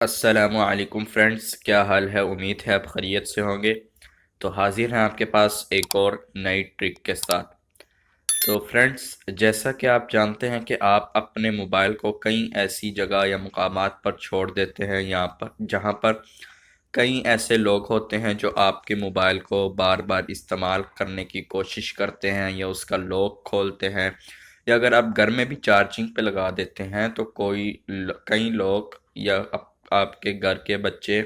अस्सलामुअलैकुम फ्रेंड्स, क्या हाल है। उम्मीद है आप खैरियत से होंगे। तो हाजिर हैं आपके पास एक और नई ट्रिक के साथ। तो फ्रेंड्स, जैसा कि आप जानते हैं कि आप अपने मोबाइल को कई ऐसी जगह या मुकामात पर छोड़ देते हैं, यहाँ पर जहाँ पर कई ऐसे लोग होते हैं जो आपके मोबाइल को बार बार इस्तेमाल करने की कोशिश करते हैं या उसका लॉक खोलते हैं, या अगर आप घर में भी चार्जिंग पे लगा देते हैं तो कई लोग या आपके घर के बच्चे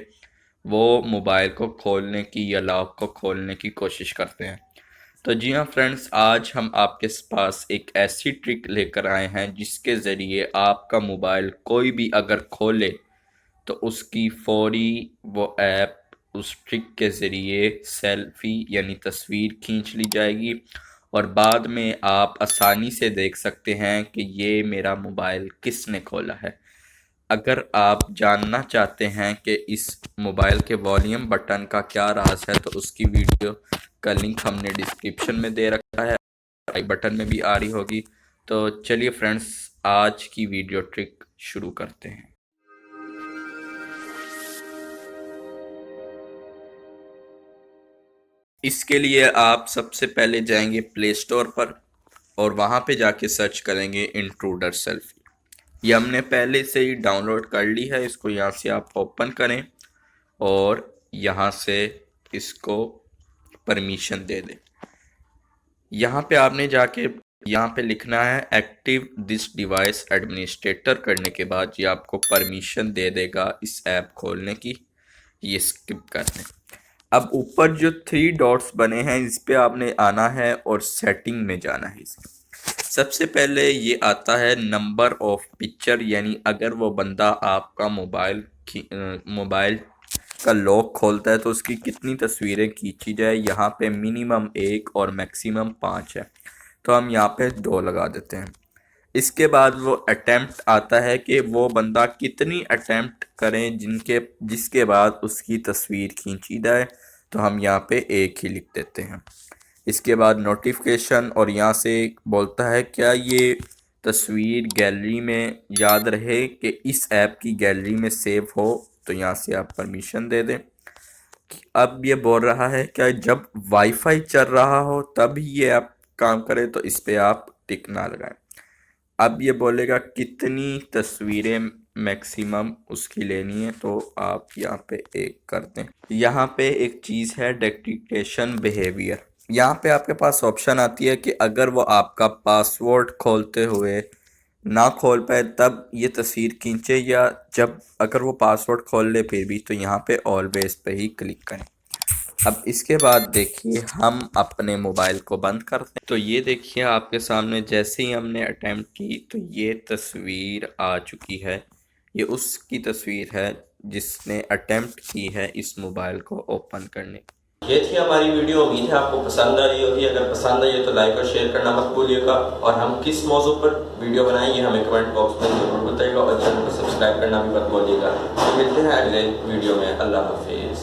वो मोबाइल को खोलने की या लॉक को खोलने की कोशिश करते हैं। तो जी हाँ फ्रेंड्स, आज हम आपके पास एक ऐसी ट्रिक लेकर आए हैं जिसके ज़रिए आपका मोबाइल कोई भी अगर खोले तो उसकी फौरी वो ऐप उस ट्रिक के ज़रिए सेल्फी यानी तस्वीर खींच ली जाएगी और बाद में आप आसानी से देख सकते हैं कि ये मेरा मोबाइल किसने खोला है। अगर आप जानना चाहते हैं कि इस मोबाइल के वॉल्यूम बटन का क्या राज है तो उसकी वीडियो का लिंक हमने डिस्क्रिप्शन में दे रखा है, आई बटन में भी आ रही होगी। तो चलिए फ्रेंड्स, आज की वीडियो ट्रिक शुरू करते हैं। इसके लिए आप सबसे पहले जाएंगे प्ले स्टोर पर और वहाँ पे जाके सर्च करेंगे इंट्रूडर सेल्फी। ये हमने पहले से ही डाउनलोड कर ली है। इसको यहाँ से आप ओपन करें और यहाँ से इसको परमिशन दे दें। यहाँ पे आपने जाके यहाँ पे लिखना है एक्टिव दिस डिवाइस एडमिनिस्ट्रेटर। करने के बाद ये आपको परमिशन दे देगा इस ऐप खोलने की। ये स्किप कर दें। अब ऊपर जो 3 डॉट्स बने हैं इस पे आपने आना है और सेटिंग में जाना है। इसमें सबसे पहले ये आता है नंबर ऑफ पिक्चर, यानी अगर वो बंदा आपका मोबाइल का लॉक खोलता है तो उसकी कितनी तस्वीरें खींची जाए। यहाँ पे मिनिमम 1 और मैक्सिमम 5 है, तो हम यहाँ पे 2 लगा देते हैं। इसके बाद वो अटेम्प्ट आता है कि वो बंदा कितनी अटेम्प्ट करें जिसके बाद उसकी तस्वीर खींची जाए, तो हम यहाँ पे 1 ही लिख देते हैं। इसके बाद नोटिफिकेशन, और यहाँ से बोलता है क्या ये तस्वीर गैलरी में याद रहे कि इस ऐप की गैलरी में सेव हो, तो यहाँ से आप परमिशन दे दें। अब ये बोल रहा है क्या जब वाईफाई चल रहा हो तब ही ये ऐप काम करे, तो इस पे आप टिक ना लगाएं। अब ये बोलेगा कितनी तस्वीरें मैक्सिमम उसकी लेनी है, तो आप यहाँ पे 1 कर दें। यहाँ पे एक चीज़ है डिक्टेशन बिहेवियर। यहाँ पे आपके पास ऑप्शन आती है कि अगर वो आपका पासवर्ड खोलते हुए ना खोल पाए तब ये तस्वीर खींचे, या जब अगर वो पासवर्ड खोल ले फिर भी, तो यहाँ पे ऑलवेज पे ही क्लिक करें। अब इसके बाद देखिए हम अपने मोबाइल को बंद करते हैं। तो ये देखिए आपके सामने जैसे ही हमने अटेम्प्ट की तो ये तस्वीर आ चुकी है। ये उसकी तस्वीर है जिसने अटेम्प्ट की है इस मोबाइल को ओपन करने। ये थी हमारी वीडियो। उम्मीद है आपको पसंद आई होगी। अगर पसंद आई है तो लाइक और शेयर करना मत भूलिएगा, और हम किस मौजू पर वीडियो बनाएंगे हमें कमेंट बॉक्स में जरूर बताइएगा, और चैनल को सब्सक्राइब करना भी मत भूलिएगा। तो मिलते हैं अगले वीडियो में। अल्लाह हाफिज़।